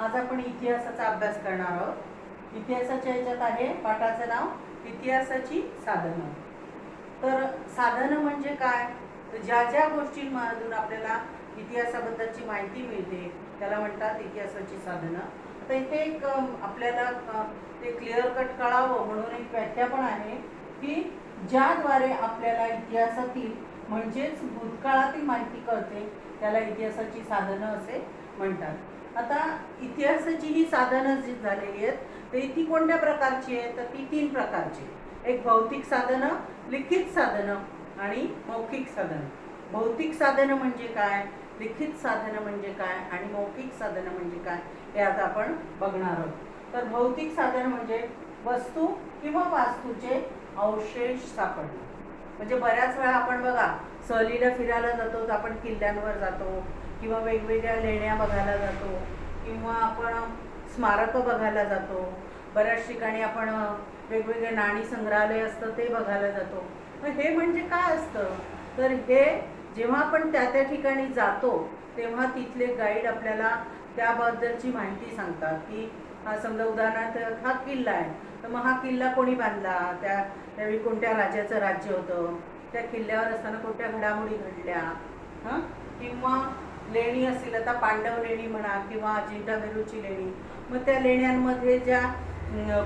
आज आपण इतिहासाचा अभ्यास करणार आहोत। इतिहासाच्या याच्यात आहे पाठाचं नाव इतिहासाची साधनं। तर साधनं म्हणजे काय, तर ज्या ज्या गोष्टींमधून आपल्याला इतिहासाबद्दलची माहिती मिळते त्याला म्हणतात इतिहासाची साधनं। आता इथे एक आपल्याला ते क्लिअर कट कळावं म्हणून एक व्याख्या पण आहे की ज्याद्वारे आपल्याला इतिहासातील म्हणजेच भूतकाळातील माहिती कळते त्याला इतिहासाची साधनं असे म्हणतात। आता इतिहासाची ही साधनं जी झालेली आहेत तर ती कोणत्या प्रकारची आहेत, तर ती 3 प्रकारची। एक भौतिक साधनं, लिखित साधनं आणि मौखिक साधनं। भौतिक साधनं म्हणजे काय, लिखित साधनं म्हणजे काय आणि मौखिक साधनं म्हणजे काय हे आता आपण बघणार आहोत। तर भौतिक साधन म्हणजे वस्तू किंवा वास्तूचे अवशेष सापडणे। म्हणजे बऱ्याच वेळा आपण बघा सहलीला फिरायला जातो तर आपण किल्ल्यांवर जातो किंवा वेगवेगळ्या लेण्या बघायला जातो किंवा आपण स्मारकं बघायला जातो। बऱ्याच ठिकाणी आपण वेगवेगळे नाणी संग्रहालय असतं ते बघायला जातो। मग हे म्हणजे काय असतं, तर हे जेव्हा आपण त्या त्या ठिकाणी जातो तेव्हा तिथले गाईड आपल्याला त्याबद्दलची माहिती सांगतात की समजा उदाहरणार्थ हा किल्ला आहे तर मग हा किल्ला कोणी बांधला, त्यावेळी कोणत्या राजाचं राज्य होतं, त्या किल्ल्यावर असताना कोणत्या घडामोडी घडल्या, किंवा लेणी असेल आता पांडव लेणी म्हणा किंवा अजिंठा वेरूळची लेणी, मग त्या लेण्यांमध्ये ज्या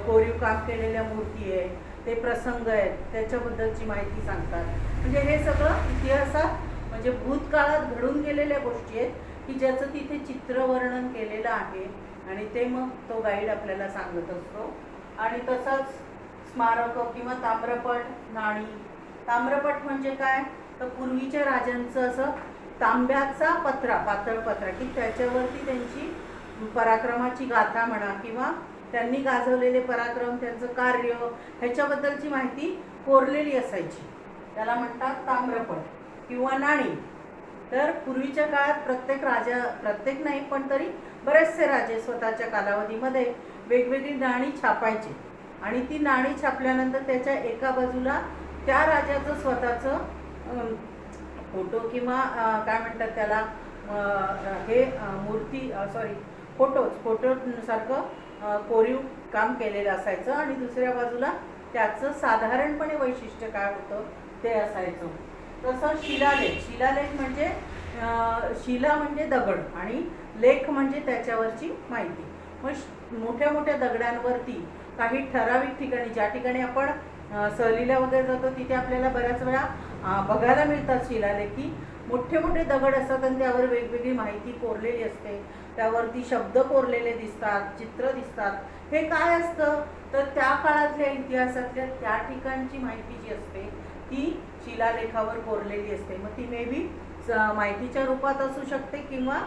कोरीव काम केलेल्या मूर्ती आहे ते प्रसंग आहेत त्याच्याबद्दलची माहिती सांगतात। म्हणजे हे सगळं इतिहासात म्हणजे भूतकाळात घडून गेलेल्या गोष्टी आहेत की ज्याचं तिथे चित्रवर्णन केलेलं आहे आणि ते मग तो गाईड आपल्याला सांगत असतो। आणि तसंच स्मारक किंवा ताम्रपट, नाणी। ताम्रपट म्हणजे काय, तर पूर्वीच्या राजांचं असं तांब्याचा पत्रा, पातळ पत्रा की त्याच्यावरती त्यांची पराक्रमाची गाथा म्हणा किंवा त्यांनी गाजवलेले पराक्रम, त्यांचं कार्य ह्याच्याबद्दलची माहिती कोरलेली असायची, त्याला म्हणतात ताम्रपट किंवा नाणी। तर पूर्वीच्या काळात प्रत्येक राजा, प्रत्येक नाही पण तरी बरेचसे राजे स्वतःच्या कालावधीमध्ये वेगवेगळी नाणी छापायचे आणि ती नाणी छापल्यानंतर त्याच्या एका बाजूला त्या राजाचं स्वतःचं फोटो किंवा काय म्हणतात त्याला हे मूर्ती फोटोसारखं कोरीव काम केलेलं असायचं आणि दुसऱ्या बाजूला त्याचं साधारणपणे वैशिष्ट्य काय होतं ते असायचं। तसं शिलालेख, शिलालेख म्हणजे शिला म्हणजे दगड आणि लेख म्हणजे त्याच्यावरची माहिती। मग मोठ्या मोठ्या दगडांवरती काही ठराविक ठिकाणी, ज्या ठिकाणी आपण सहलीला वगैरे जातो तिथे आपल्याला बऱ्याच वेळा बघायला मिळतात शिलालेखी। मोठे मोठे दगड असतात आणि त्यावर वेगवेगळी माहिती कोरलेली असते, त्यावरती शब्द कोरलेले दिसतात, चित्र दिसतात। हे काय असतं, तर त्या काळातल्या इतिहासातल्या त्या ठिकाणची माहिती जी असते ती शिलालेखावर कोरलेली असते। मग ती मे बी माहितीच्या रूपात असू शकते किंवा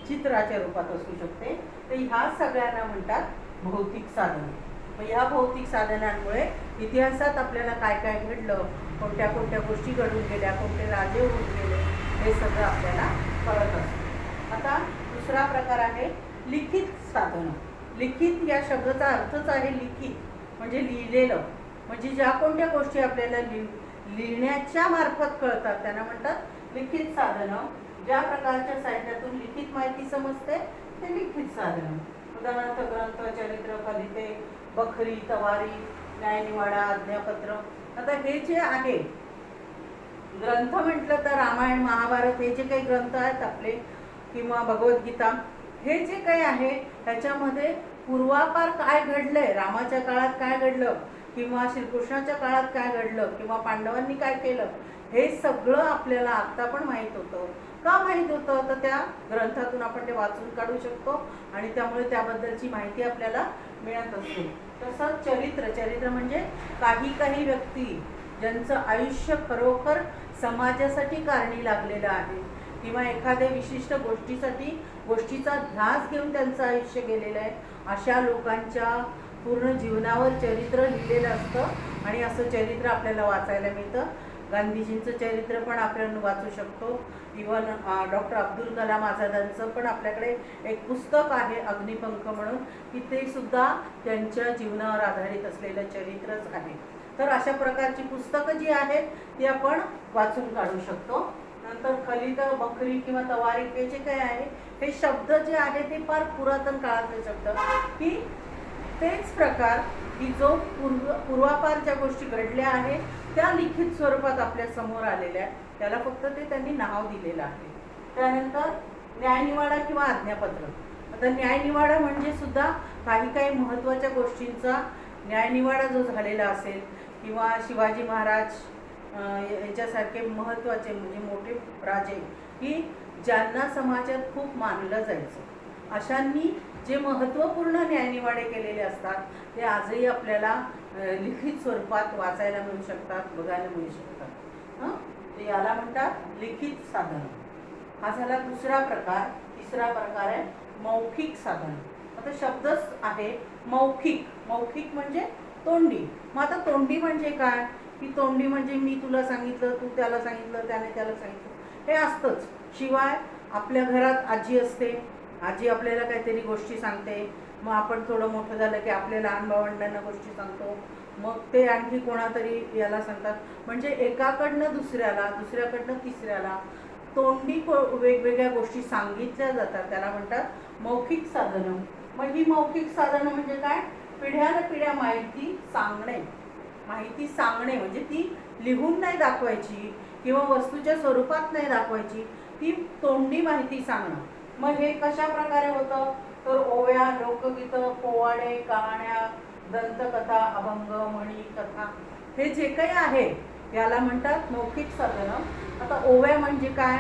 चित्राच्या रूपात असू शकते। तर ह्या सगळ्यांना म्हणतात भौतिक साधन। मग ह्या भौतिक साधनांमुळे इतिहासात आपल्याला काय काय घडलं, कोणत्या कोणत्या गोष्टी घडून गेल्या, कोणते राजे होऊन गेले, हे सगळं आपल्याला कळत असतं। आता दुसरा प्रकार आहे लिखित साधनं। लिखित या शब्दाचा अर्थच आहे लिखित म्हणजे लिहिलेलं। म्हणजे ज्या कोणत्या गोष्टी आपल्याला लिहिण्याच्या मार्फत कळतात त्यांना म्हणतात लिखित साधनं। ज्या प्रकारच्या साहित्यातून लिखित माहिती समजते ते लिखित साधनं। उदाहरणार्थ ग्रंथ, चरित्र, फलिते, बखरी, तवारी, न्यायनिवाडा, आज्ञापत्र। आता हे जे आहे ग्रंथ म्हटलं तर रामायण, महाभारत हे जे काही ग्रंथ आहेत आपले किंवा भगवद्गीता, हे जे काही आहे त्याच्यामध्ये पूर्वापार काय घडलंय, रामाच्या काळात काय घडलं किंवा श्रीकृष्णाच्या काळात काय घडलं किंवा पांडवांनी काय केलं, हे सगळं आपल्याला आता पण माहीत होतं। का माहीत होतं, तर त्या ग्रंथातून आपण ते वाचून काढू शकतो आणि त्यामुळे त्याबद्दलची माहिती आपल्याला मिळत असते। तसंच चरित्र, चरित्र म्हणजे काही काही व्यक्ती ज्यांचं आयुष्य खरोखर समाजासाठी कारणी लागलेलं आहे किंवा एखाद्या विशिष्ट गोष्टीचा ध्यास घेऊन त्यांचं आयुष्य गेलेलं आहे, अशा लोकांच्या पूर्ण जीवनावर चरित्र लिहिलेलं असतं आणि असं चरित्र आपल्याला वाचायला मिळतं। गांधीजींचं चरित्र पण आपण वाचू शकतो। इव्हन डॉक्टर अब्दुल कलाम आझादांचं पण आपल्याकडे एक पुस्तक आहे अग्निपंख म्हणून, की ते सुद्धा त्यांच्या जीवनावर आधारित असलेलं चरित्रच आहे। तर अशा प्रकारची पुस्तकं जी आहेत ती आपण वाचून काढू शकतो। नंतर खलित, बखरी किंवा तवारीख हे जे काही आहे हे शब्द जे आहे ते फार पुरातन काळातले शब्द, की तेच प्रकार की जो पूर्वापार ज्या गोष्टी घडल्या आहेत त्या लिखित स्वरूपात आपल्या समोर आलेल्या, त्याला फक्त ते त्यांनी नाव दिलेलं आहे. त्यानंतर न्यायनिवाडा किंवा आज्ञापत्र. आता न्यायनिवाडा म्हणजे सुद्धा काही काही महत्त्वाच्या गोष्टींचा न्यायनिवाडा जो झालेला असेल, किंवा शिवाजी महाराज याच्यासारखे महत्त्वाचे म्हणजे मोठे राजे की ज्यांना समाजात खूप मानलं जायचं, अशांनी जे महत्त्वपूर्ण न्यायनिवाडे केलेले असतात ते आजही आपल्याला लिखित स्वरूपात वाचायला मिळू शकतात, बघायला मिळू शकतात. ते याला म्हणतात लिखित साधन. हा झाला दुसरा प्रकार. तिसरा प्रकार आहे मौखिक साधन. आता शब्दच आहे मौखिक. मौखिक म्हणजे तोंडी. मग आता तोंडी म्हणजे काय, की तोंडी म्हणजे मी तुला सांगितलं, तू त्याला सांगितलं, त्याने त्याला सांगितलं, हे असतंच. शिवाय आपल्या घरात आजी असते, आजी आपल्याला काहीतरी गोष्टी सांगते, मग आपण थोडं मोठं झालं की आपल्या लहान भावंडांना गोष्टी सांगतो, मग ते आणखी कोणातरी याला सांगतात. म्हणजे एकाकडनं दुसऱ्याला, दुसऱ्याकडनं तिसऱ्याला तोंडी वेगवेगळ्या गोष्टी सांगितल्या जातात, त्याला म्हणतात मौखिक साधनं. मग ही मौखिक साधनं म्हणजे काय, पिढ्यानपिढ्या माहिती सांगणे. माहिती सांगणे म्हणजे ती लिहून नाही दाखवायची किंवा वस्तूच्या स्वरूपात नाही दाखवायची, ती तोंडी माहिती सांगणं. मग हे कशा प्रकारे होतं, तर ओव्या, लोकगीतं, पोवाडे, कहाण्या, दंतकथा, अभंग, म्हणी, कथा हे जे काही आहे याला म्हणतात मौखिक साधनं. आता ओव्या म्हणजे काय,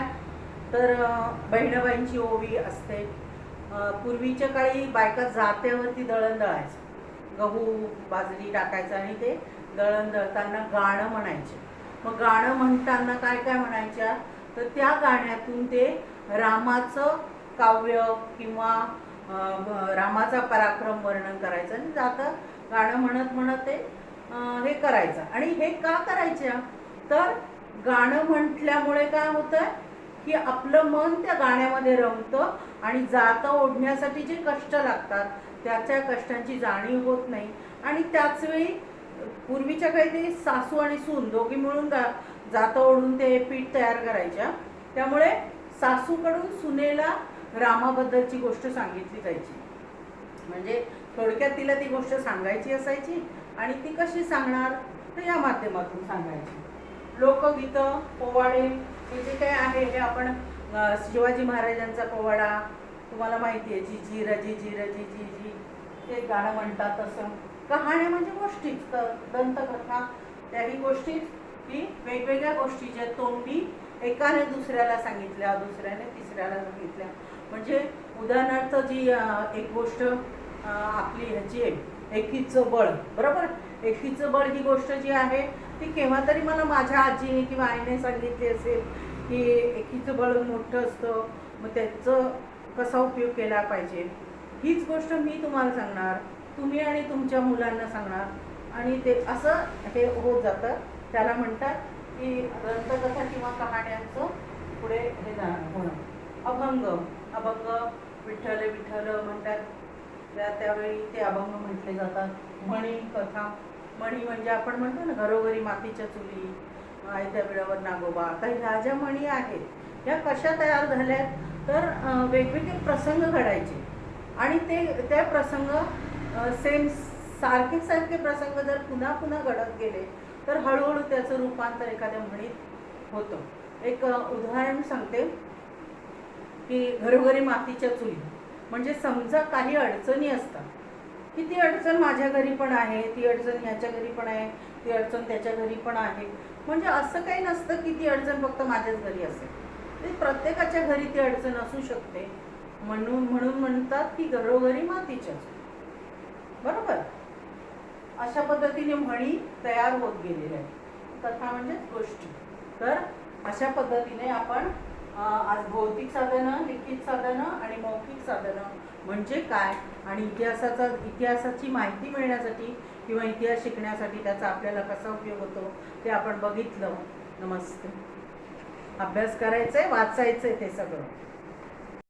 तर बहिणाबाईंची ओवी असते. पूर्वीच्या काळी बायका जात्यावरती दळण दळायचं, गहू बाजरी टाकायचं आणि ते दळण दळताना गाणं म्हणायचे. मग गाणं म्हणताना काय काय म्हणायच्या, तर त्या गाण्यातून ते रामाचं काव्य किंवा रामाचा पराक्रम वर्णन करायचं आणि जातं गाणं म्हणत म्हणत ते हे करायचं. आणि हे का करायच्या, तर गाणं म्हटल्यामुळे काय होतं की आपलं मन त्या गाण्यामध्ये रमतं आणि जातं ओढण्यासाठी जे कष्ट लागतात त्याच्या कष्टांची जाणीव होत नाही. आणि त्याच वेळी पूर्वीच्या काही ते सासू आणि सून दोघी मिळून जातं ओढून ते पीठ तयार करायच्या, त्यामुळे सासूकडून सुनेला रामाबद्दलची गोष्ट सांगितली जायची. म्हणजे थोडक्यात तिला ती गोष्ट सांगायची असायची आणि ती कशी सांगणार, तर या माध्यमातून सांगायची. लोकगीतं, पोवाडे हे जे काही आहे हे आपण शिवाजी महाराजांचा पोवाडा तुम्हाला माहिती आहे, जी जी रजी जी रजी जी जी ते गाणं म्हणतात तसं. कहाण्या म्हणजे गोष्टीच, तर दंतकथा त्याही गोष्टीच, की वेगवेगळ्या गोष्टी ज्या तोंडी एकाने दुसऱ्याला सांगितल्या, दुसऱ्याने तिसऱ्याला सांगितल्या. म्हणजे उदाहरणार्थ जी एक गोष्ट आपली ह्याची आहे एकीचं बळ, बरोबर. एकीचं बळ ही गोष्ट जी आहे ती केव्हा तरी मला माझ्या आजीने किंवा आईने सांगितली असेल की एकीचं बळ मोठं असतं, मग त्याचं कसा उपयोग केला पाहिजे. हीच गोष्ट मी तुम्हाला सांगणार, तुम्ही आणि तुमच्या मुलांना सांगणार आणि ते असं हे होत जातं. त्याला म्हणतात की दंतकथा किंवा कहाण्यांचं पुढे हे होणं. अभंग. अभंग विठ्ठल विठ्ठल म्हणतात, त्यावेळी ते अभंग म्हटले जातात. म्हणी, कथा. म्हणी म्हणजे आपण म्हणतो ना घरोघरी मातीच्या चुली, आयत्या बिळावर नागोबा. आता ह्या ज्या म्हणी आहेत ह्या कशा तयार झाल्यात, तर वेगवेगळे प्रसंग घडायचे आणि ते प्रसंग सेम सारखे प्रसंग जर पुन्हा पुन्हा घडत गेले तर हळूहळू त्याचं रूपांतर एखाद्या म्हणीत होतं. एक उदाहरण सांगते की घरोघरी मातीच्या चुली म्हणजे समजा काही अडचणी असतात, की ती अडचण माझ्या घरी पण आहे, ती अडचण याच्या घरी पण आहे, ती अडचण त्याच्या घरी पण आहे. म्हणजे असं काही नसतं की ती अडचण फक्त माझ्याच घरी असेल, ती प्रत्येकाच्या घरी ती अडचण असू शकते. म्हणून म्हणतात की घरोघरी मातीच्या चुली, बरोबर. अशा पद्धतीने म्हणी तयार होत गेलेल्या आहेत. कथा म्हणजे गोष्टी. तर अशा पद्धतीने आपण आज भौतिक साधनं, लिखित साधनं आणि मौखिक साधनं म्हणजे काय आणि इतिहासाची माहिती मिळण्यासाठी किंवा इतिहास शिकण्यासाठी त्याचा आपल्याला कसा उपयोग होतो ते आपण बघितलं. नमस्ते. अभ्यास करायचंय, वाचायचंय ते सगळं.